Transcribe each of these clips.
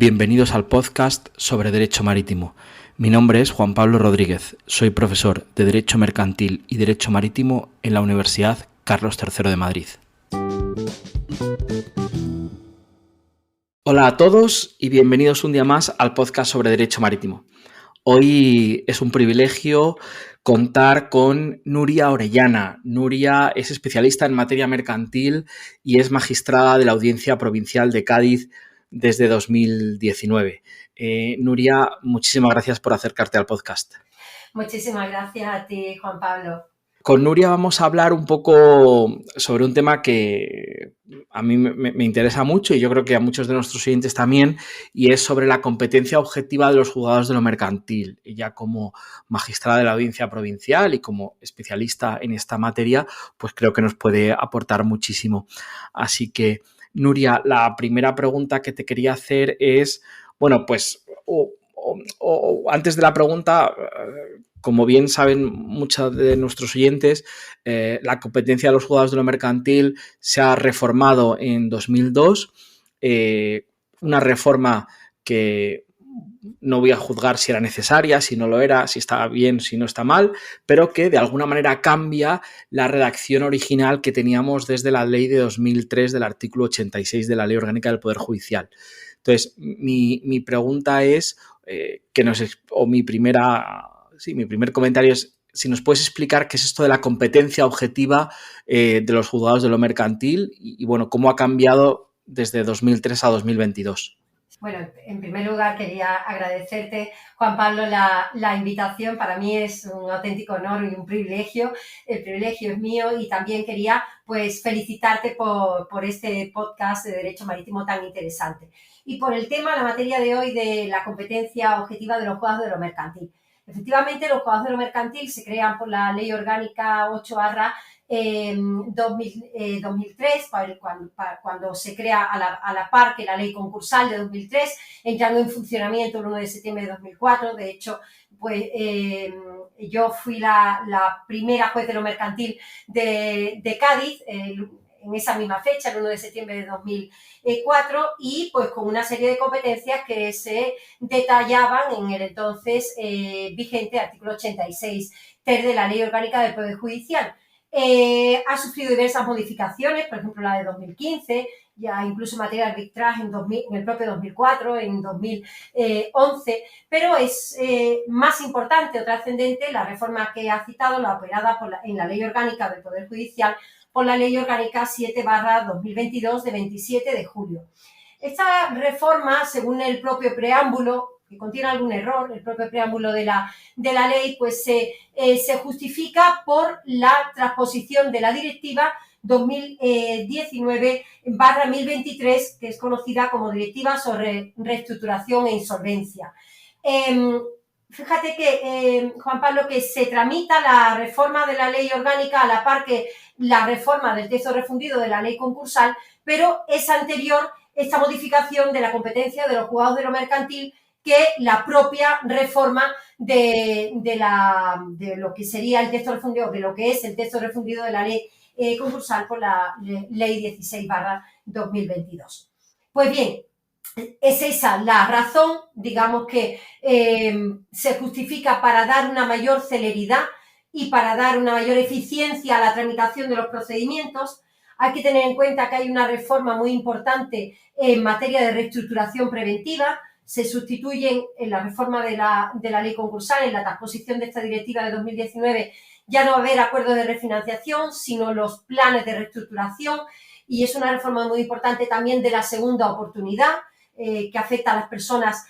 Bienvenidos al podcast sobre Derecho Marítimo. Mi nombre es Juan Pablo Rodríguez, soy profesor de Derecho Mercantil y Derecho Marítimo en la Universidad Carlos III de Madrid. Hola a todos y bienvenidos un día más al podcast sobre Derecho Marítimo. Hoy es un privilegio contar con Nuria Orellana. Nuria es especialista en materia mercantil y es magistrada de la Audiencia Provincial de Cádiz desde 2019. Nuria, muchísimas gracias por acercarte al podcast. Muchísimas gracias a ti, Juan Pablo. Con Nuria vamos a hablar un poco sobre un tema que a mí me interesa mucho y yo creo que a muchos de nuestros oyentes también, y es sobre la competencia objetiva de los juzgados de lo mercantil. Ella, como magistrada de la Audiencia Provincial y como especialista en esta materia, pues creo que nos puede aportar muchísimo. Así que, Nuria, la primera pregunta que te quería hacer es, bueno, pues antes de la pregunta, como bien saben muchos de nuestros oyentes, la competencia de los juzgados de lo mercantil se ha reformado en 2002, una reforma que no voy a juzgar si era necesaria, si no lo era, si estaba bien, si no está mal, pero que de alguna manera cambia la redacción original que teníamos desde la ley de 2003 del artículo 86 de la Ley Orgánica del Poder Judicial. Entonces, mi pregunta es, mi primer comentario es si nos puedes explicar qué es esto de la competencia objetiva de los juzgados de lo mercantil y bueno, cómo ha cambiado desde 2003 a 2022. Bueno, en primer lugar quería agradecerte, Juan Pablo, la invitación. Para mí es un auténtico honor y un privilegio. El privilegio es mío y también quería pues felicitarte por este podcast de Derecho Marítimo tan interesante. Y por el tema, la materia de hoy de la competencia objetiva de los juzgados de lo mercantil. Efectivamente, los juzgados de lo mercantil se crean por la Ley Orgánica 8/2003, cuando se crea a la par que la Ley Concursal de 2003, entrando en funcionamiento el 1 de septiembre de 2004. De hecho, pues yo fui la primera juez de lo mercantil de Cádiz, en esa misma fecha, el 1 de septiembre de 2004, y pues con una serie de competencias que se detallaban en el entonces vigente artículo 86 ter de la Ley Orgánica del Poder Judicial. Ha sufrido diversas modificaciones, por ejemplo la de 2015, ya incluso en materia de arbitraje en el propio 2004, en 2011, pero es más importante o trascendente la reforma que ha citado, la operada en la Ley Orgánica del Poder Judicial por la Ley Orgánica 7/2022 de 27 de julio. Esta reforma, según el propio preámbulo, que contiene algún error, el propio preámbulo de la ley, pues se justifica por la transposición de la directiva 2019/1023, que es conocida como Directiva sobre Reestructuración e Insolvencia. Fíjate que, Juan Pablo, que se tramita la reforma de la ley orgánica a la par que la reforma del texto refundido de la ley concursal, pero es anterior esta modificación de la competencia de los juzgados de lo mercantil que la propia reforma de lo que sería el texto refundido, de lo que es el texto refundido de la ley concursal por la ley 16/2022. Pues bien, es esa la razón, digamos, que se justifica para dar una mayor celeridad y para dar una mayor eficiencia a la tramitación de los procedimientos. Hay que tener en cuenta que hay una reforma muy importante en materia de reestructuración preventiva. Se sustituyen en la reforma de la ley concursal, en la transposición de esta directiva de 2019, ya no va a haber acuerdos de refinanciación, sino los planes de reestructuración, y es una reforma muy importante también de la segunda oportunidad, que afecta a las personas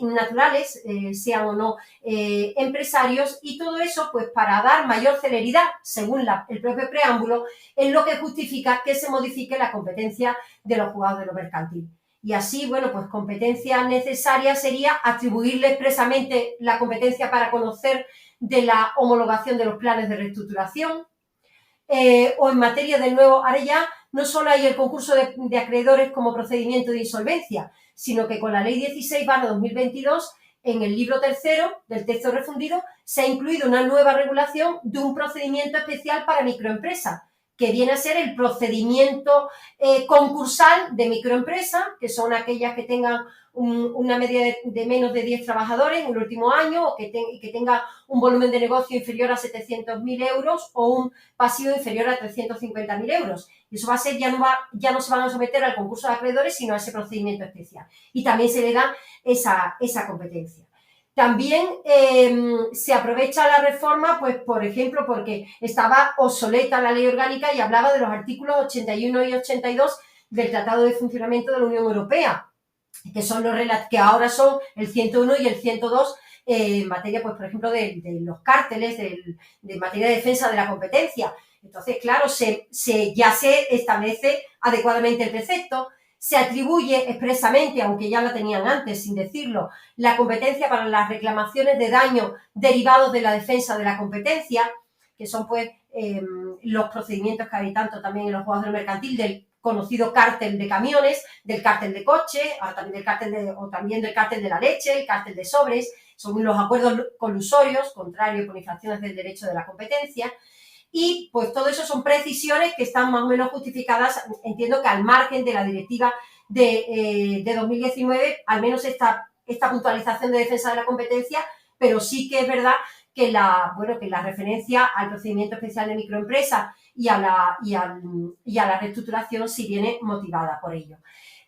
naturales, sean o no empresarios, y todo eso pues para dar mayor celeridad, según el propio preámbulo, es lo que justifica que se modifique la competencia de los juzgados de lo mercantil. Y así, bueno, pues competencia necesaria sería atribuirle expresamente la competencia para conocer de la homologación de los planes de reestructuración, o en materia del nuevo, ahora ya no solo hay el concurso de acreedores como procedimiento de insolvencia, sino que con la ley 16/2022, en el libro tercero del texto refundido, se ha incluido una nueva regulación de un procedimiento especial para microempresas, que viene a ser el procedimiento concursal de microempresa, que son aquellas que tengan una media de menos de 10 trabajadores en el último año o que tenga un volumen de negocio inferior a 700.000 euros o un pasivo inferior a 350.000 euros. Y eso va a ser, ya no se van a someter al concurso de acreedores, sino a ese procedimiento especial. Y también se le da esa competencia. También se aprovecha la reforma, pues, por ejemplo, porque estaba obsoleta la ley orgánica y hablaba de los artículos 81 y 82 del Tratado de Funcionamiento de la Unión Europea, que ahora son el 101 y el 102 en materia, pues, por ejemplo, de los cárteles, de materia de defensa de la competencia. Entonces, claro, ya se establece adecuadamente el precepto, se atribuye expresamente, aunque ya la tenían antes sin decirlo, la competencia para las reclamaciones de daño derivados de la defensa de la competencia, que son, pues, los procedimientos que hay tanto también en los juzgados del mercantil del conocido cártel de camiones, del cártel de coche, ahora también del cártel de la leche, el cártel de sobres, son los acuerdos colusorios, contrarios con infracciones del derecho de la competencia. Y pues todo eso son precisiones que están más o menos justificadas, entiendo que al margen de la directiva de 2019, al menos esta puntualización de defensa de la competencia, pero sí que es verdad que la referencia al procedimiento especial de microempresa y a la reestructuración sí viene motivada por ello.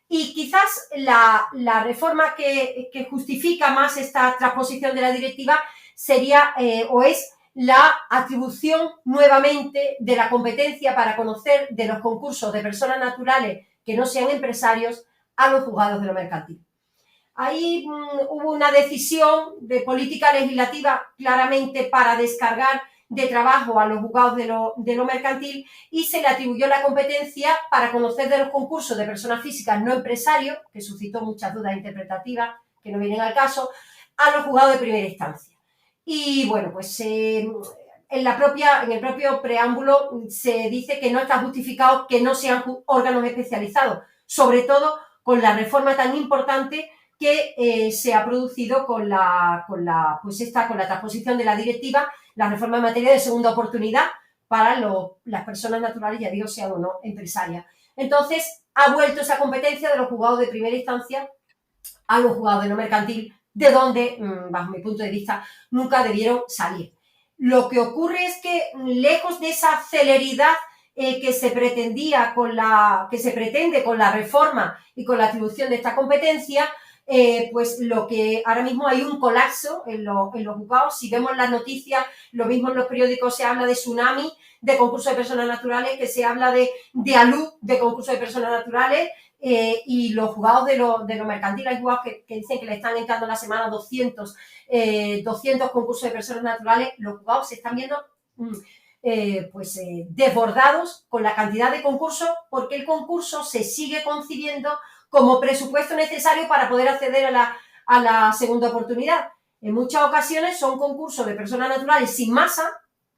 Y quizás la reforma que justifica más esta transposición de la directiva sería es la atribución nuevamente de la competencia para conocer de los concursos de personas naturales que no sean empresarios a los juzgados de lo mercantil. Ahí hubo una decisión de política legislativa claramente para descargar de trabajo a los juzgados de lo mercantil y se le atribuyó la competencia para conocer de los concursos de personas físicas no empresarios, que suscitó muchas dudas interpretativas que no vienen al caso, a los juzgados de primera instancia. Y bueno, pues en el propio preámbulo se dice que no está justificado que no sean órganos especializados, sobre todo con la reforma tan importante que se ha producido con la transposición de la directiva, la reforma en materia de segunda oportunidad para las personas naturales, ya digo, sean o no empresarias. Entonces, ha vuelto esa competencia de los juzgados de primera instancia a los juzgados de lo mercantil, de donde, bajo mi punto de vista, nunca debieron salir. Lo que ocurre es que, lejos de esa celeridad que se pretende con la reforma y con la atribución de esta competencia, pues lo que ahora mismo hay un colapso en los juzgados. Si vemos las noticias, lo mismo en los periódicos se habla de tsunami, de concurso de personas naturales, que se habla de alud de concurso de personas naturales, y los juzgados de lo mercantil, hay juzgados que dicen que le están entrando a la semana 200 concursos de personas naturales. Los juzgados se están viendo desbordados con la cantidad de concursos, porque el concurso se sigue concibiendo como presupuesto necesario para poder acceder a la segunda oportunidad. En muchas ocasiones son concursos de personas naturales sin masa,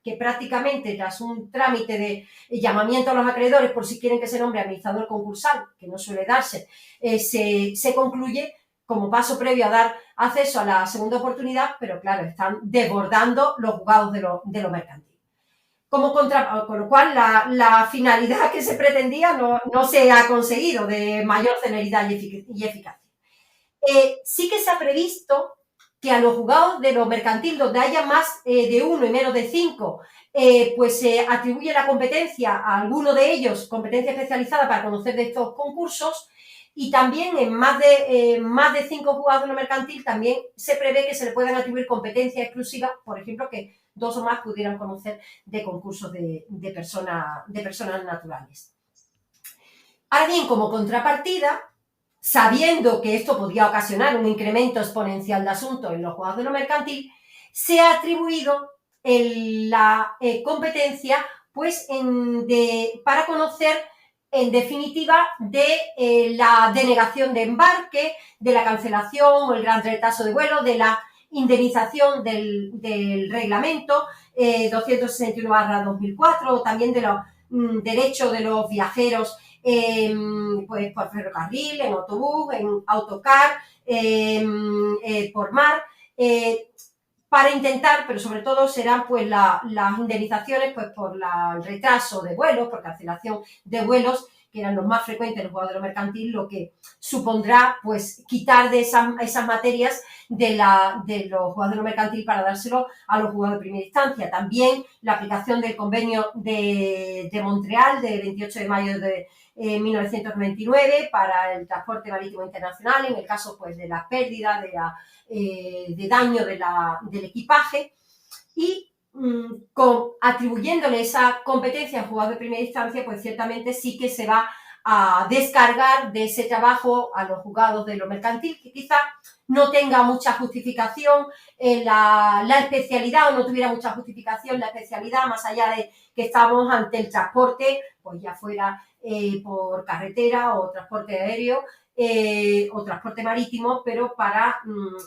que prácticamente tras un trámite de llamamiento a los acreedores por si quieren que se nombre administrador concursal, que no suele darse, se concluye como paso previo a dar acceso a la segunda oportunidad, pero claro, están desbordando los juzgados de lo mercantil. Con lo cual, la finalidad que se pretendía no se ha conseguido de mayor celeridad y eficacia. Sí que se ha previsto que a los juzgados de lo mercantil, donde haya más de uno y menos de 5, pues se atribuye la competencia a alguno de ellos, competencia especializada para conocer de estos concursos, y también en más de 5 juzgados de lo mercantil también se prevé que se le puedan atribuir competencia exclusiva, por ejemplo, que 2 o más pudieran conocer de concursos de personas naturales. Ahora bien, como contrapartida, sabiendo que esto podía ocasionar un incremento exponencial de asuntos en los juzgados de lo mercantil, se ha atribuido la competencia pues para conocer, en definitiva, de la denegación de embarque, de la cancelación o el gran retraso de vuelo, de la indemnización del reglamento 261/2004, o también de los derechos de los viajeros pues por ferrocarril, en autobús, en autocar, por mar. para intentar, pero sobre todo serán pues las indemnizaciones pues por el retraso de vuelos, por cancelación de vuelos, que eran los más frecuentes en el juzgado de lo mercantil, lo que supondrá pues quitar de esas materias de los juzgados de lo mercantil para dárselo a los juzgados de primera instancia. También la aplicación del convenio de Montreal del 28 de mayo de 1999 para el transporte marítimo internacional, en el caso pues de la pérdida, de daño del equipaje, y atribuyéndole esa competencia al juzgado de primera instancia, pues ciertamente sí que se va a descargar de ese trabajo a los juzgados de lo mercantil, que quizá no tenga mucha justificación la especialidad, o no tuviera mucha justificación la especialidad, más allá de que estamos ante el transporte, pues ya fuera por carretera o transporte aéreo, o transporte marítimo, pero para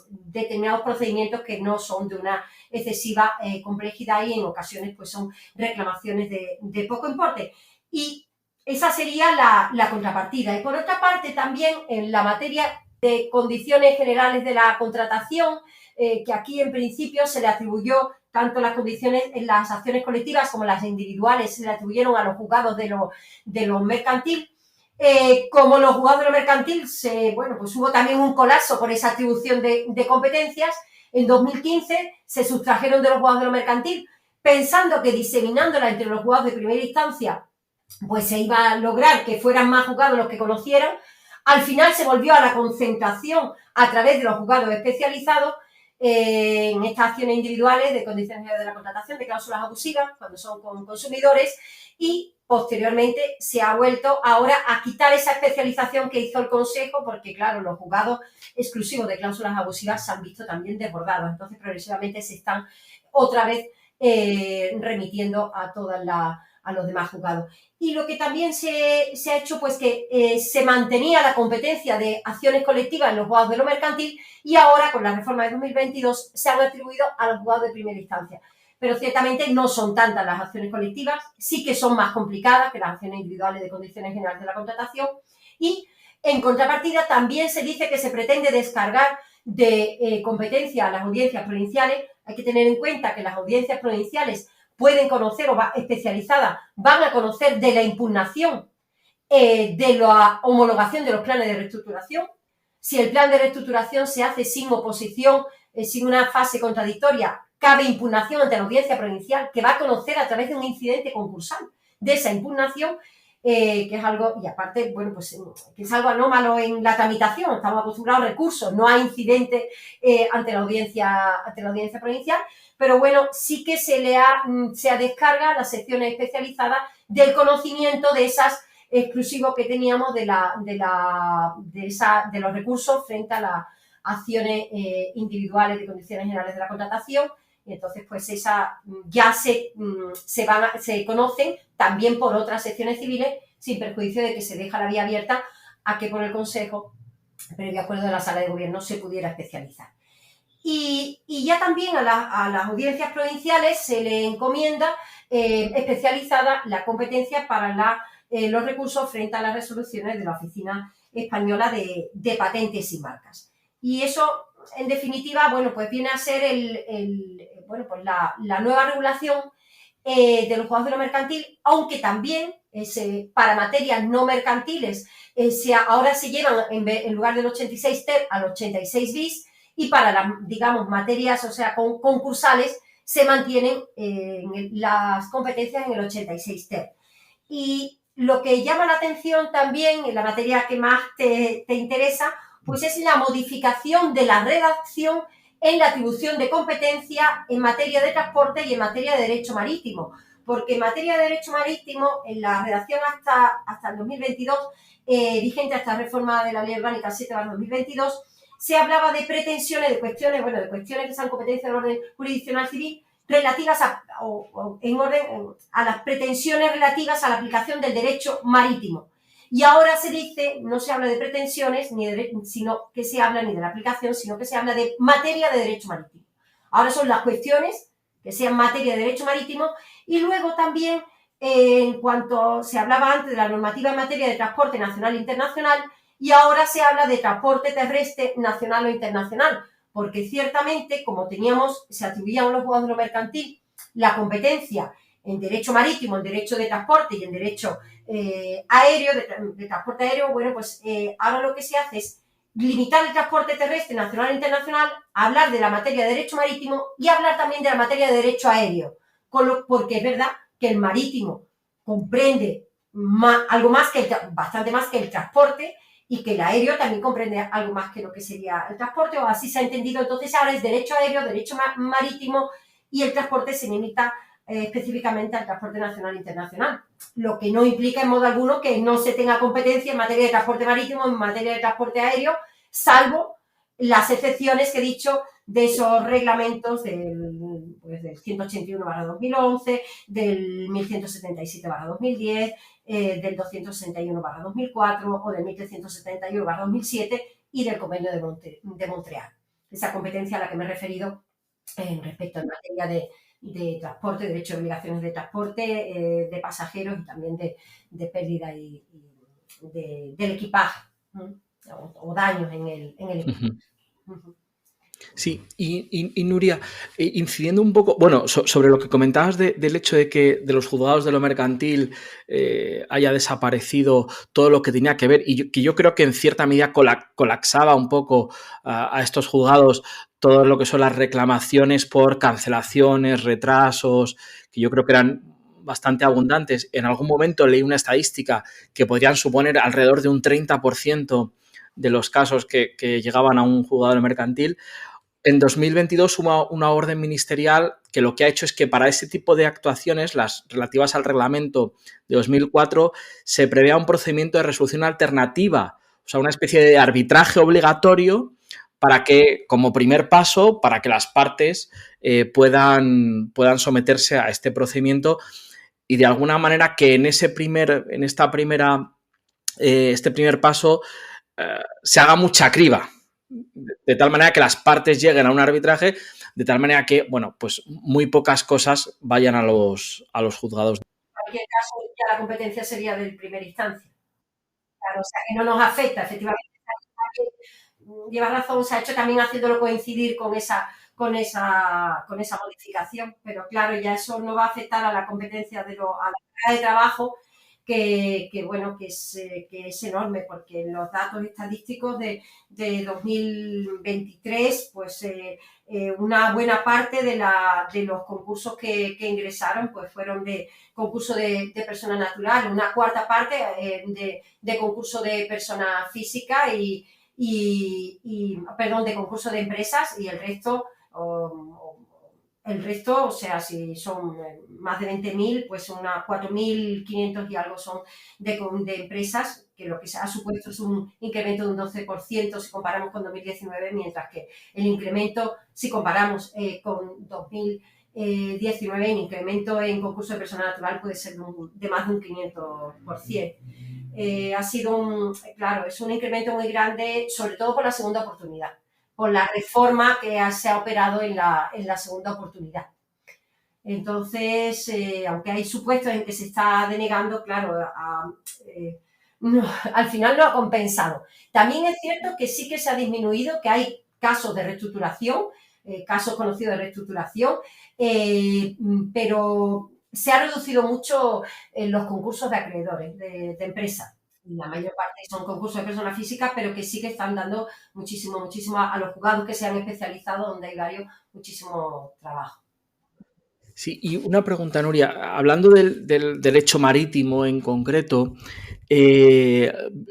determinados procedimientos que no son de una excesiva complejidad, y en ocasiones pues son reclamaciones de poco importe. Y esa sería la contrapartida. Y por otra parte, también en la materia de condiciones generales de la contratación, que aquí en principio se le atribuyó tanto las condiciones en las acciones colectivas como las individuales, se le atribuyeron a los juzgados de lo mercantil. Como los juzgados de lo mercantil, pues hubo también un colapso por esa atribución de competencias. En 2015 se sustrajeron de los juzgados de lo mercantil, pensando que diseminándola entre los juzgados de primera instancia pues se iba a lograr que fueran más juzgados los que conocieran. Al final se volvió a la concentración a través de los juzgados especializados en estas acciones individuales de condiciones generales de la contratación, de cláusulas abusivas, cuando son con consumidores, y posteriormente se ha vuelto ahora a quitar esa especialización que hizo el Consejo, porque claro, los juzgados exclusivos de cláusulas abusivas se han visto también desbordados. Entonces progresivamente se están otra vez remitiendo a los demás juzgados. Y lo que también se ha hecho, pues que se mantenía la competencia de acciones colectivas en los juzgados de lo mercantil, y ahora con la reforma de 2022 se han atribuido a los juzgados de primera instancia. Pero ciertamente no son tantas las acciones colectivas, sí que son más complicadas que las acciones individuales de condiciones generales de la contratación, y en contrapartida también se dice que se pretende descargar de competencia a las audiencias provinciales. Hay que tener en cuenta que las audiencias provinciales pueden conocer, o especializadas, van a conocer de la impugnación de la homologación de los planes de reestructuración. Si el plan de reestructuración se hace sin oposición, sin una fase contradictoria, cabe impugnación ante la audiencia provincial, que va a conocer a través de un incidente concursal de esa impugnación, que es algo, y aparte, bueno, pues que es algo anómalo en la tramitación. Estamos acostumbrados a recursos, no a incidentes ante la audiencia provincial, pero bueno, sí que se ha descarga a las secciones especializadas del conocimiento de esas exclusivos que teníamos de los recursos frente a las acciones individuales de condiciones generales de la contratación. Y entonces pues esas ya se conocen también por otras secciones civiles, sin perjuicio de que se deja la vía abierta a que por el Consejo, previo acuerdo de la Sala de Gobierno, se pudiera especializar. Y ya también a las audiencias provinciales se le encomienda especializada la competencia para los recursos frente a las resoluciones de la Oficina Española de Patentes y Marcas. Y eso, en definitiva, bueno, pues viene a ser la nueva regulación de los juzgados de lo mercantil, aunque también para materias no mercantiles ahora se llevan, en lugar del 86 ter, al 86 bis, y para las, digamos, materias, o sea, concursales, se mantienen las competencias en el 86 ter. Y lo que llama la atención también, en la materia que más te interesa, pues es la modificación de la redacción en la atribución de competencia en materia de transporte y en materia de derecho marítimo. Porque en materia de derecho marítimo, en la redacción hasta el 2022, vigente hasta la reforma de la Ley Orgánica 7/2022, se hablaba de pretensiones, de cuestiones que sean competencia del orden jurisdiccional civil, relativas a las pretensiones relativas a la aplicación del derecho marítimo. Y ahora se dice, no se habla de pretensiones, sino que se habla ni de la aplicación, sino que se habla de materia de derecho marítimo. Ahora son las cuestiones que sean materia de derecho marítimo, y luego también, en cuanto se hablaba antes de la normativa en materia de transporte nacional e internacional, y ahora se habla de transporte terrestre nacional o internacional, porque ciertamente, como se atribuían a los juzgados de lo mercantil la competencia en derecho marítimo, en derecho de transporte y en derecho aéreo, de transporte aéreo, bueno, pues ahora lo que se hace es limitar el transporte terrestre nacional e internacional, hablar de la materia de derecho marítimo y hablar también de la materia de derecho aéreo, porque es verdad que el marítimo comprende algo más que bastante más que el transporte, y que el aéreo también comprende algo más que lo que sería el transporte, o así se ha entendido. Entonces ahora es derecho aéreo, derecho marítimo, y el transporte se limita específicamente al transporte nacional e internacional, lo que no implica en modo alguno que no se tenga competencia en materia de transporte marítimo, en materia de transporte aéreo, salvo las excepciones que he dicho de esos reglamentos del 181/2011, del 1177/2010, del 261/2004 o del 1371/2007 y del Convenio de Montreal. Esa competencia a la que me he referido respecto a materia de transporte, derecho de obligaciones de transporte, de pasajeros y también de pérdida del equipaje, o daños en el equipaje. Uh-huh. Sí, y Nuria, incidiendo un poco, bueno, sobre lo que comentabas del hecho de que de los juzgados de lo mercantil haya desaparecido todo lo que tenía que ver, y que yo creo que en cierta medida colapsaba un poco a estos juzgados todo lo que son las reclamaciones por cancelaciones, retrasos, que yo creo que eran bastante abundantes. En algún momento leí una estadística que podrían suponer alrededor de un 30% de los casos que llegaban a un juzgado mercantil. En 2022 hubo una orden ministerial que lo que ha hecho es que para ese tipo de actuaciones, las relativas al reglamento de 2004, se prevea un procedimiento de resolución alternativa, o sea, una especie de arbitraje obligatorio para que, como primer paso, para que las partes puedan someterse a este procedimiento y de alguna manera que este primer paso se haga mucha criba, de tal manera que las partes lleguen a un arbitraje, de tal manera que, bueno, pues muy pocas cosas vayan a los juzgados. En cualquier caso, ya la competencia sería de primera instancia. Claro, o sea, que no nos afecta, efectivamente. Lleva razón, se ha hecho también haciéndolo coincidir con esa modificación, pero claro, ya eso no va a afectar a la competencia a la carga de trabajo, que es enorme, porque los datos estadísticos de 2023, pues una buena parte de los concursos que ingresaron pues fueron de concurso de persona natural, una cuarta parte de concurso de persona física de concurso de empresas, y el resto, o sea, si son más de 20.000, pues unas 4.500 y algo son de empresas, que lo que se ha supuesto es un incremento de un 12% si comparamos con 2019, mientras que el incremento, si comparamos con 2019, el incremento en concurso de persona natural puede ser de más de un 500%. Ha sido es un incremento muy grande, sobre todo por la segunda oportunidad, por la reforma que se ha operado en la segunda oportunidad. Entonces, aunque hay supuestos en que se está denegando, claro, al final no ha compensado. También es cierto que sí que se ha disminuido, que hay casos de reestructuración, casos conocidos de reestructuración, pero se ha reducido mucho los concursos de acreedores, de empresas. La mayor parte son concursos de personas físicas, pero que sí que están dando muchísimo a los juzgados que se han especializado, donde hay muchísimo trabajo. Sí, y una pregunta, Nuria. Hablando del derecho marítimo en concreto,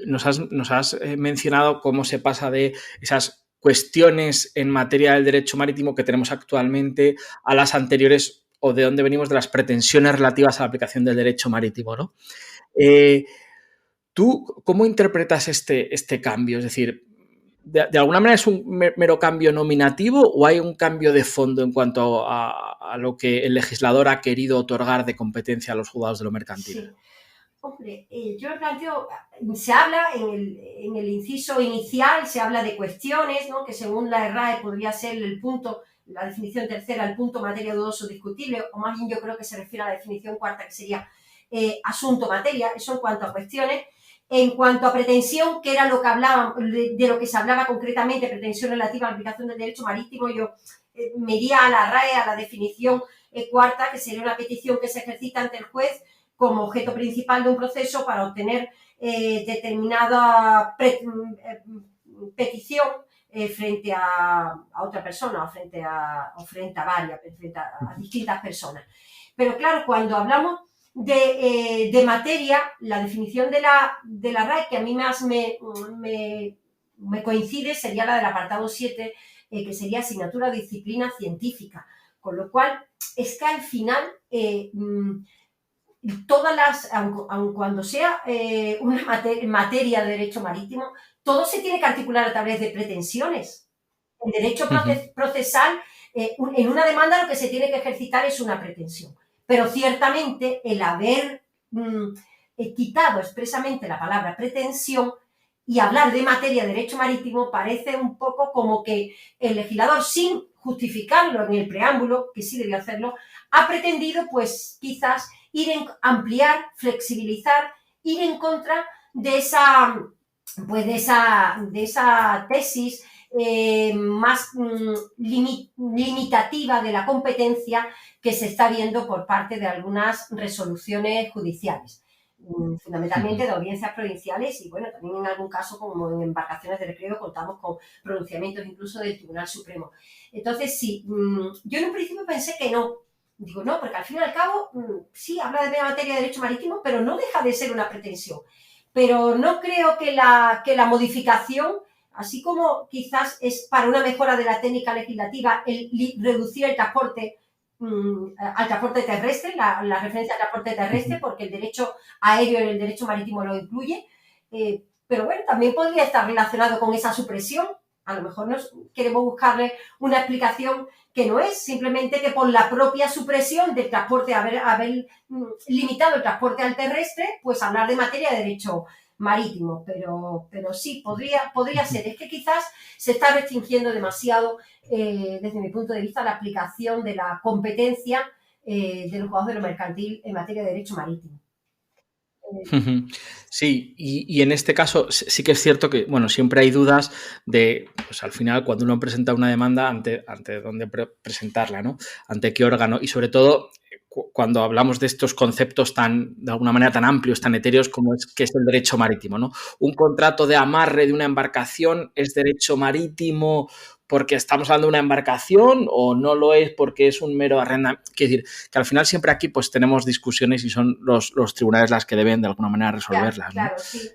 nos has mencionado cómo se pasa de esas cuestiones en materia del derecho marítimo que tenemos actualmente a las anteriores, o de dónde venimos, de las pretensiones relativas a la aplicación del derecho marítimo, ¿no? ¿Tú cómo interpretas este cambio? Es decir, ¿de alguna manera es un mero cambio nominativo o hay un cambio de fondo en cuanto a lo que el legislador ha querido otorgar de competencia a los juzgados de lo mercantil? Sí. Hombre, yo planteo, se habla en el inciso inicial, se habla de cuestiones, ¿no? Que según la RAE podría ser el punto, la definición tercera, el punto materia dudoso discutible, o más bien yo creo que se refiere a la definición cuarta, que sería asunto materia, eso en cuanto a cuestiones. En cuanto a pretensión, que era lo que hablaba, de lo que se hablaba concretamente, pretensión relativa a la aplicación del derecho marítimo, yo me iría a la RAE, a la definición cuarta, que sería una petición que se ejercita ante el juez como objeto principal de un proceso para obtener determinada petición frente a otra persona o frente a varias, frente a distintas personas. Pero claro, cuando hablamos de materia, la definición de la RAE que a mí más me coincide sería la del apartado 7, que sería asignatura o disciplina científica. Con lo cual, es que al final, todas las, aun cuando sea una materia de derecho marítimo, todo se tiene que articular a través de pretensiones. En derecho procesal, en una demanda lo que se tiene que ejercitar es una pretensión. Pero ciertamente el haber quitado expresamente la palabra pretensión y hablar de materia de derecho marítimo parece un poco como que el legislador, sin justificarlo en el preámbulo, que sí debió hacerlo, ha pretendido pues quizás ampliar, flexibilizar, ir en contra de esa tesis más limitativa de la competencia que se está viendo por parte de algunas resoluciones judiciales, fundamentalmente de audiencias provinciales y, bueno, también en algún caso, como en embarcaciones de recreo, contamos con pronunciamientos incluso del Tribunal Supremo. Entonces, sí, yo en un principio pensé que no. Digo, no, porque al fin y al cabo, sí, habla de materia de derecho marítimo, pero no deja de ser una pretensión. Pero no creo que la modificación, así como quizás es para una mejora de la técnica legislativa el reducir el transporte al transporte terrestre, la referencia al transporte terrestre, porque el derecho aéreo en el derecho marítimo lo incluye, pero bueno, también podría estar relacionado con esa supresión. A lo mejor queremos buscarle una explicación que no es, simplemente que por la propia supresión del transporte, haber limitado el transporte al terrestre, pues hablar de materia de derecho marítimo, pero sí, podría ser. Es que quizás se está restringiendo demasiado, desde mi punto de vista, la aplicación de la competencia de los juzgados de lo mercantil en materia de derecho marítimo. Sí, y en este caso sí que es cierto que, bueno, siempre hay dudas de, pues al final, cuando uno presenta una demanda, ante dónde presentarla, ¿no? Ante qué órgano, y sobre todo cuando hablamos de estos conceptos de alguna manera tan amplios, tan etéreos como que es el derecho marítimo, ¿no? Un contrato de amarre de una embarcación es derecho marítimo porque estamos hablando de una embarcación o no lo es porque es un mero arrendamiento. Quiero decir, que al final siempre aquí pues tenemos discusiones y son los tribunales las que deben de alguna manera resolverlas. Claro, ¿no? sí.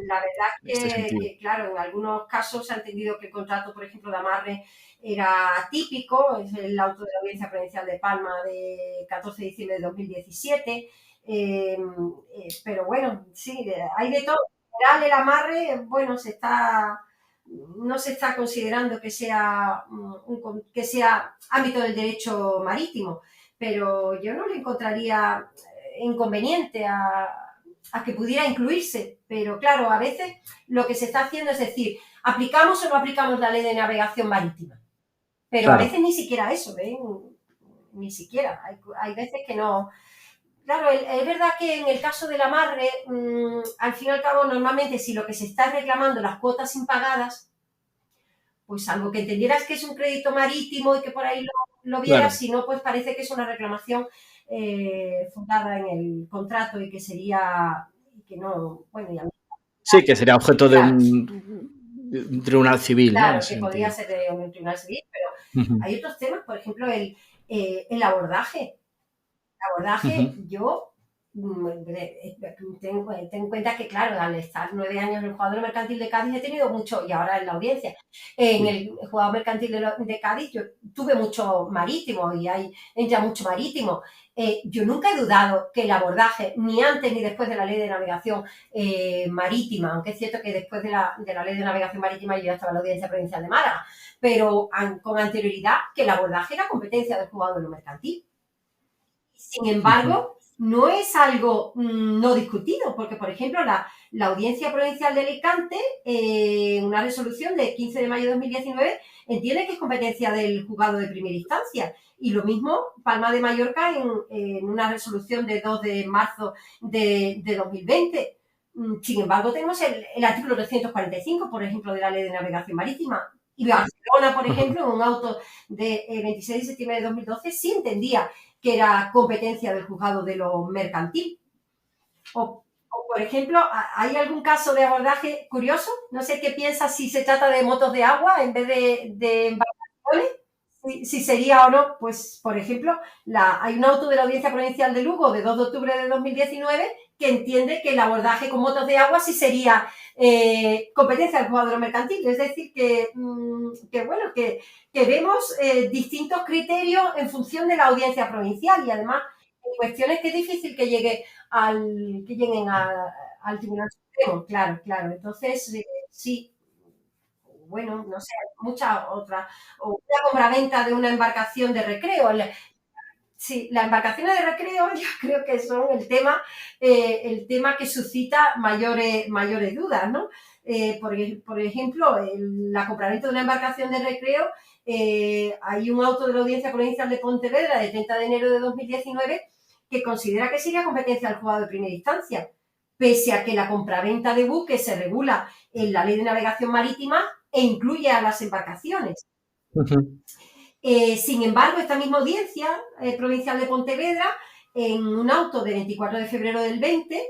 La verdad es que, claro, en algunos casos se ha entendido que el contrato, por ejemplo, de amarre era típico, es el auto de la Audiencia Provincial de Palma de 14 de diciembre de 2017, pero bueno, sí, hay de todo. En general, el amarre, bueno, no se está considerando que sea ámbito del derecho marítimo, pero yo no le encontraría inconveniente a que pudiera incluirse, pero claro, a veces lo que se está haciendo es decir, ¿aplicamos o no aplicamos la ley de navegación marítima? Pero claro, a veces ni siquiera eso, ¿eh? Ni siquiera, hay veces que no. Claro, es verdad que en el caso del amarre, al fin y al cabo, normalmente si lo que se está reclamando las cuotas impagadas, pues salvo que entendieras que es un crédito marítimo y que por ahí lo vieras, claro, si no, pues parece que es una reclamación fundada en el contrato y que sería, que no, bueno, ya. Sí, que sería objeto de un tribunal civil, claro, ¿no? que podría ser de un tribunal civil, pero hay otros temas, por ejemplo, el abordaje. El abordaje, yo ten en cuenta que, claro, al estar 9 años en el juzgado mercantil de Cádiz he tenido mucho, y ahora en la audiencia, en el juzgado mercantil de Cádiz yo tuve mucho marítimo y entra mucho marítimo. Yo nunca he dudado que el abordaje, ni antes ni después de la ley de navegación marítima, aunque es cierto que después de la ley de navegación marítima yo ya estaba en la audiencia provincial de Málaga, pero con anterioridad que el abordaje era competencia del juzgado de lo mercantil. Sin embargo, no es algo no discutido, porque, por ejemplo, la Audiencia Provincial de Alicante, en una resolución de 15 de mayo de 2019, entiende que es competencia del juzgado de primera instancia. Y lo mismo Palma de Mallorca en una resolución de 2 de marzo de 2020. Sin embargo, tenemos el artículo 345, por ejemplo, de la Ley de Navegación Marítima. Y Barcelona, por ejemplo, en un auto de 26 de septiembre de 2012, sí entendía que era competencia del juzgado de lo mercantil. O, por ejemplo, ¿hay algún caso de abordaje curioso? No sé qué piensas si se trata de motos de agua en vez de embarcaciones. Si sería o no, pues, por ejemplo, hay un auto de la Audiencia Provincial de Lugo de 2 de octubre de 2019 que entiende que el abordaje con motos de agua sí sería competencia del juzgado de lo mercantil. Es decir, bueno, que vemos distintos criterios en función de la audiencia provincial y además en cuestiones que es difícil que lleguen al Tribunal Supremo, claro, claro. Entonces, sí, bueno, no sé, muchas otras. O una compraventa de una embarcación de recreo. Sí, las embarcaciones de recreo yo creo que son el tema que suscita mayores dudas, ¿no? Por ejemplo, la compraventa de una embarcación de recreo, hay un auto de la Audiencia Provincial de Pontevedra de 30 de enero de 2019 que considera que sería competencia del juzgado de primera instancia, pese a que la compraventa de buques se regula en la Ley de Navegación Marítima e incluye a las embarcaciones. Sin embargo, esta misma audiencia provincial de Pontevedra, en un auto de 24 de febrero del 20,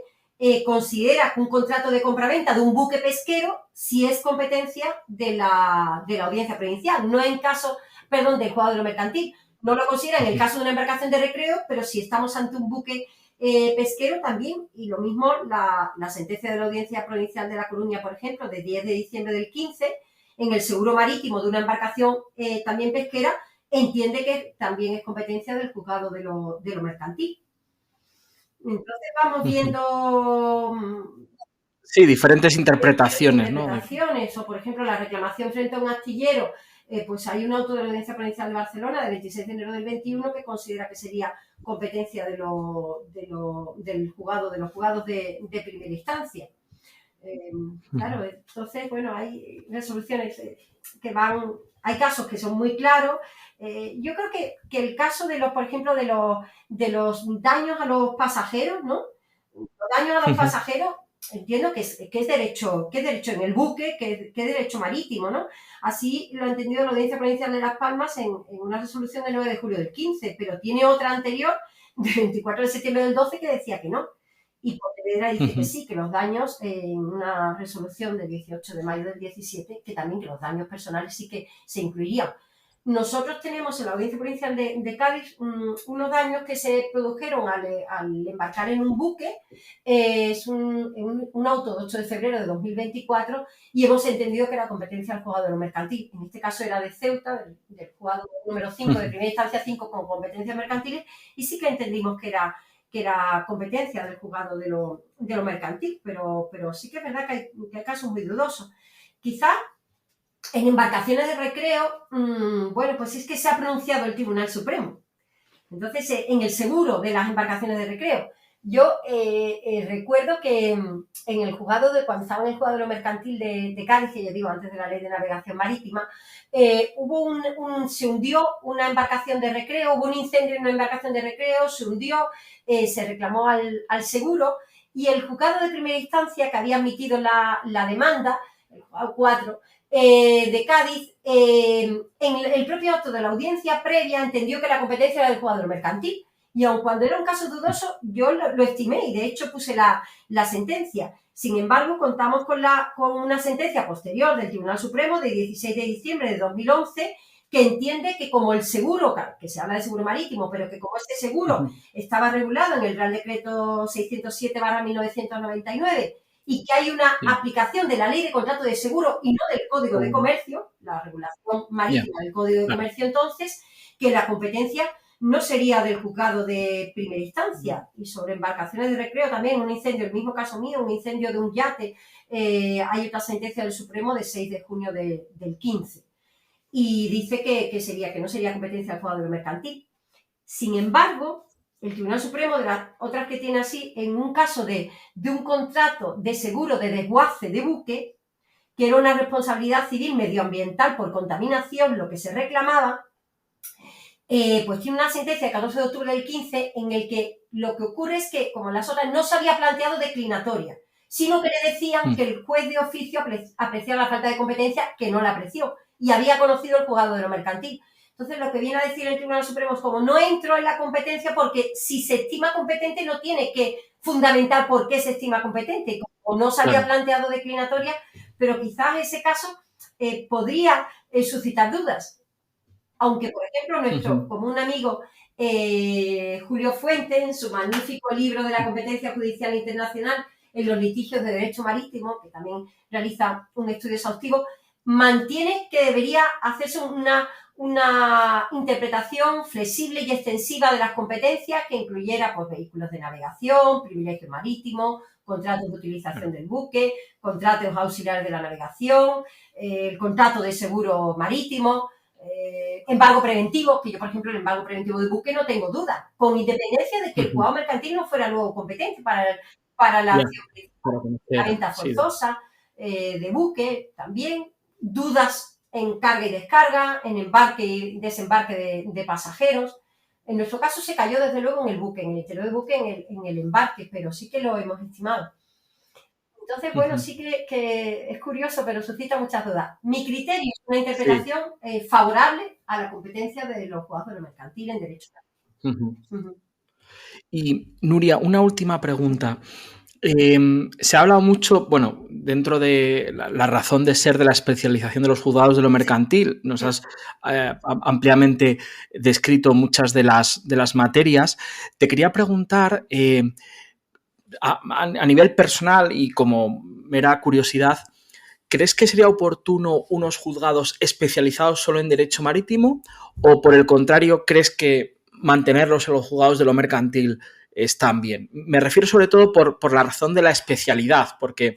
considera que un contrato de compraventa de un buque pesquero sí es competencia de la audiencia provincial, no en caso, perdón, del juzgado de lo mercantil. No lo considera en el caso de una embarcación de recreo, pero si estamos ante un buque pesquero también, y lo mismo la sentencia de la Audiencia Provincial de La Coruña, por ejemplo, de 10 de diciembre del 15, en el seguro marítimo de una embarcación también pesquera, entiende que también es competencia del juzgado de lo mercantil. Entonces vamos viendo sí, diferentes interpretaciones, ¿no? O, por ejemplo, la reclamación frente a un astillero, pues hay un auto de la Audiencia Provincial de Barcelona de 26 de enero del 21 que considera que sería competencia del juzgado, de los juzgados de primera instancia. Claro, entonces, bueno, hay resoluciones que van, hay casos que son muy claros. Yo creo que el caso de por ejemplo, de los daños a los pasajeros, ¿no? Los daños a los pasajeros, entiendo que es derecho en el buque, que es derecho marítimo, ¿no? Así lo ha entendido la Audiencia Provincial de Las Palmas en una resolución del 9 de julio del 15, pero tiene otra anterior, del 24 de septiembre del 12, que decía que no. Y Pontevedra dice que sí, que los daños, en una resolución del 18 de mayo del 17, que también que los daños personales sí que se incluirían. Nosotros tenemos en la Audiencia Provincial de Cádiz unos daños que se produjeron al embarcar en un buque, es un auto de 8 de febrero de 2024, y hemos entendido que era competencia del juzgado de lo mercantil. En este caso era de Ceuta, del juzgado número 5, de primera instancia 5, con competencias mercantiles, y sí que entendimos que era competencia del juzgado de lo mercantil, pero sí que es verdad que hay casos muy dudosos. Quizás en embarcaciones de recreo, bueno, pues es que se ha pronunciado el Tribunal Supremo. Entonces, en el seguro de las embarcaciones de recreo, yo recuerdo que en el juzgado cuando estaba en el juzgado de lo mercantil de Cádiz, que yo digo, antes de la Ley de Navegación Marítima, se hundió una embarcación de recreo, hubo un incendio en una embarcación de recreo, se hundió, se reclamó al seguro, y el juzgado de primera instancia que había admitido la demanda, el juzgado 4, de Cádiz, en el propio acto de la audiencia previa entendió que la competencia era del juzgado mercantil, y aun cuando era un caso dudoso, yo lo estimé y de hecho puse la sentencia. Sin embargo, contamos con una sentencia posterior del Tribunal Supremo de 16 de diciembre de 2011 que entiende que como el seguro, que se habla de seguro marítimo, pero que como este seguro estaba regulado en el Real Decreto 607/1999 y que hay una aplicación de la Ley de Contrato de Seguro y no del Código de Comercio, la regulación marítima del Código de Comercio, entonces, que la competencia no sería del juzgado de primera instancia. Y sobre embarcaciones de recreo también, un incendio, el mismo caso mío, un incendio de un yate, hay otra sentencia del Supremo de 6 de junio del 15. Y dice que no sería competencia del juzgado de lo mercantil. Sin embargo, el Tribunal Supremo, de las otras que tiene así, en un caso de un contrato de seguro de desguace de buque, que era una responsabilidad civil medioambiental por contaminación, lo que se reclamaba, pues tiene una sentencia del 14 de octubre del 15 en el que lo que ocurre es que, como las otras, no se había planteado declinatoria, sino que le decían que el juez de oficio apreciaba la falta de competencia, que no la apreció, y había conocido el juzgado de lo mercantil. Entonces, lo que viene a decir el Tribunal Supremo es como no entro en la competencia porque si se estima competente no tiene que fundamentar por qué se estima competente, o no se había planteado declinatoria, pero quizás ese caso podría suscitar dudas. Aunque, por ejemplo, nuestro común amigo Julio Fuente, en su magnífico libro de la competencia judicial internacional en los litigios de derecho marítimo, que también realiza un estudio exhaustivo, mantiene que debería hacerse una interpretación flexible y extensiva de las competencias que incluyera pues, vehículos de navegación, privilegios marítimos, contratos de utilización del buque, contratos auxiliares de la navegación, el contrato de seguro marítimo, embargo preventivo, que yo, por ejemplo, el embargo preventivo de buque no tengo duda, con independencia de que el juzgado mercantil no fuera luego competente para la acción principal, la venta forzosa de buque, también, dudas en carga y descarga, en embarque y desembarque de pasajeros. En nuestro caso se cayó desde luego en el buque, en el interior del buque, en el embarque, pero sí que lo hemos estimado. Entonces, bueno, sí que es curioso, pero suscita muchas dudas. Mi criterio es una interpretación favorable a la competencia de los juzgados de lo mercantil en derecho. Y, Nuria, una última pregunta. Se ha hablado mucho, bueno, dentro de la razón de ser de la especialización de los juzgados de lo mercantil, nos has ampliamente descrito muchas de las materias. Te quería preguntar, a nivel personal y como mera curiosidad, ¿crees que sería oportuno unos juzgados especializados solo en derecho marítimo o, por el contrario, crees que mantenerlos en los juzgados de lo mercantil están bien? Me refiero sobre todo por la razón de la especialidad, porque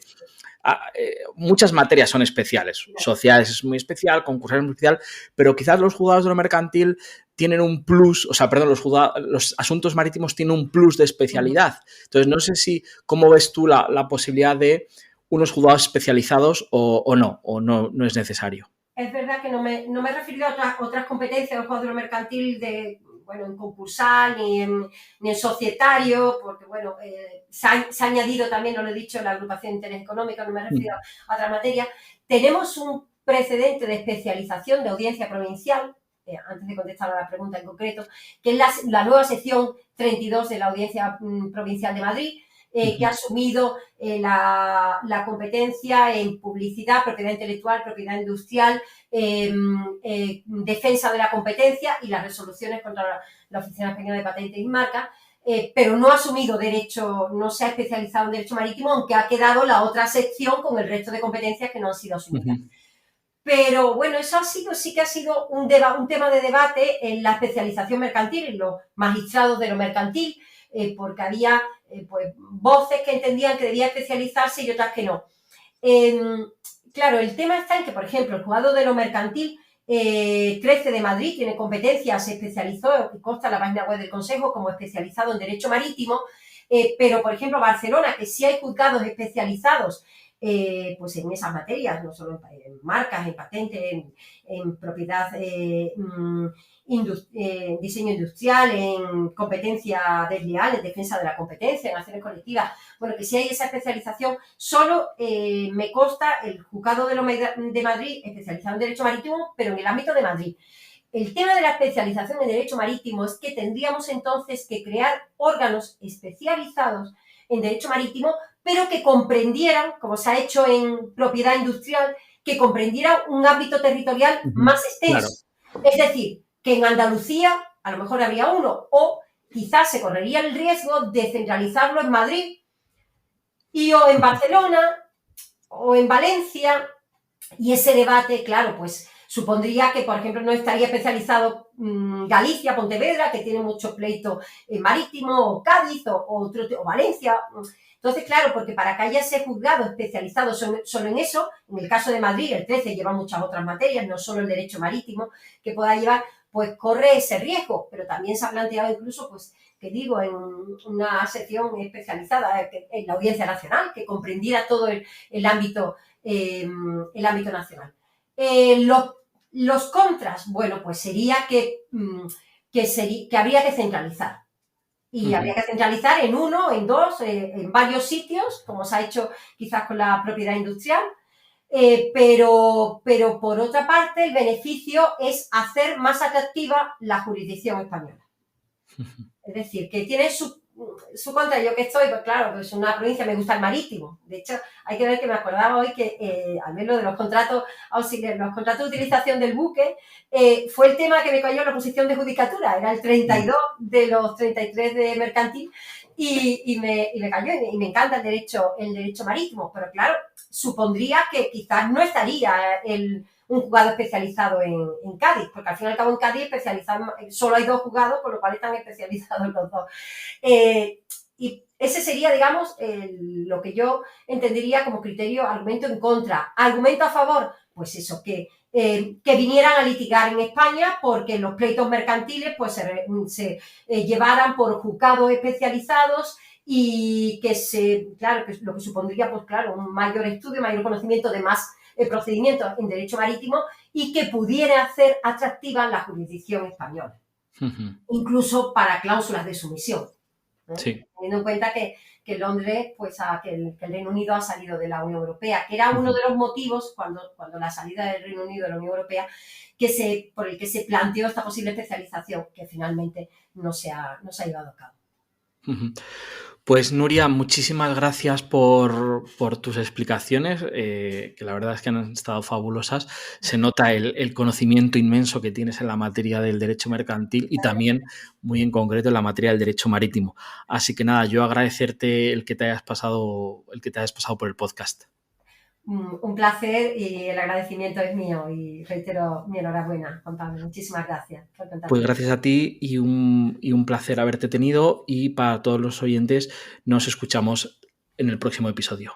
muchas materias son especiales. Sociales es muy especial, concursal es muy especial, pero quizás los juzgados de lo mercantil tienen un plus, o sea, perdón, los asuntos marítimos tienen un plus de especialidad. Entonces, no sé cómo ves tú la posibilidad de unos juzgados especializados o no es necesario. Es verdad que no me he referido a otras competencias del juzgado de lo mercantil en concursal ni en societario, porque, bueno, se ha añadido también, no lo he dicho, la agrupación de interés económico, no me he referido a otra materia. Tenemos un precedente de especialización de audiencia provincial, antes de contestar a la pregunta en concreto, que es la nueva sección 32 de la Audiencia Provincial de Madrid, que ha asumido la competencia en publicidad, propiedad intelectual, propiedad industrial, defensa de la competencia y las resoluciones contra la Oficina Española de Patentes y Marcas, pero no ha asumido derecho, no se ha especializado en derecho marítimo, aunque ha quedado la otra sección con el resto de competencias que no han sido asumidas. Pero bueno, eso sí que ha sido un tema de debate en la especialización mercantil, en los magistrados de lo mercantil, porque había pues, voces que entendían que debía especializarse y otras que no. Claro, el tema está en que, por ejemplo, el juzgado de lo mercantil 13 de Madrid tiene competencia, se especializó, consta en la página web del Consejo, como especializado en Derecho Marítimo, pero, por ejemplo, Barcelona, que sí hay juzgados especializados pues en esas materias, no solo en marcas, en patentes, en propiedad, diseño industrial, en competencia desleal, en defensa de la competencia, en acciones colectivas. Bueno, que si hay esa especialización, solo me consta el juzgado de Madrid especializado en Derecho Marítimo, pero en el ámbito de Madrid. El tema de la especialización en Derecho Marítimo es que tendríamos entonces que crear órganos especializados en Derecho Marítimo, pero que comprendieran, como se ha hecho en propiedad industrial, que comprendieran un ámbito territorial más extenso. Claro. Es decir, que en Andalucía a lo mejor habría uno, o quizás se correría el riesgo de centralizarlo en Madrid, y o en Barcelona, o en Valencia, y ese debate, claro, pues supondría que, por ejemplo, no estaría especializado Galicia, Pontevedra, que tiene mucho pleito marítimo, o Cádiz, o Valencia. Entonces, claro, porque para que haya ese juzgado especializado solo en eso, en el caso de Madrid, el 13 lleva muchas otras materias, no solo el derecho marítimo, que pueda llevar, pues corre ese riesgo, pero también se ha planteado incluso, pues, que digo, en una sección especializada en la Audiencia Nacional, que comprendiera todo el ámbito nacional. Los contras, bueno, pues sería que habría que centralizar. Y habría que centralizar en uno, en dos, en varios sitios, como se ha hecho quizás con la propiedad industrial. Pero por otra parte, el beneficio es hacer más atractiva la jurisdicción española. Es decir, que tiene su contra. Yo que estoy, pues claro, pues una provincia, me gusta el marítimo. De hecho, hay que ver que me acordaba hoy que al ver lo de los contratos auxiliares, los contratos de utilización del buque, fue el tema que me cayó en la posición de judicatura. Era el 32 de los 33 de mercantil y me cayó y me encanta el derecho marítimo. Pero claro, supondría que quizás no estaría un juzgado especializado en Cádiz, porque al fin y al cabo en Cádiz solo hay 2 juzgados, con lo cual están especializados los 2. Y ese sería, digamos, lo que yo entendería como criterio, argumento en contra. Argumento a favor, pues eso, que vinieran a litigar en España porque los pleitos mercantiles pues se llevaran por juzgados especializados y claro, que lo que supondría, pues claro, un mayor estudio, mayor conocimiento de más procedimientos en derecho marítimo y que pudiera hacer atractiva la jurisdicción española, incluso para cláusulas de sumisión. Sí. Teniendo en cuenta que Londres, pues que el Reino Unido ha salido de la Unión Europea, que era uno de los motivos cuando la salida del Reino Unido de la Unión Europea por el que se planteó esta posible especialización, que finalmente no se ha llevado a cabo. Pues Nuria, muchísimas gracias por tus explicaciones, que la verdad es que han estado fabulosas. Se nota el conocimiento inmenso que tienes en la materia del derecho mercantil y también muy en concreto en la materia del derecho marítimo. Así que nada, yo agradecerte el que te hayas pasado por el podcast. Un placer y el agradecimiento es mío y reitero mi enhorabuena, Juan Pablo. Muchísimas gracias por contar. Pues gracias a ti y un placer haberte tenido, y para todos los oyentes nos escuchamos en el próximo episodio.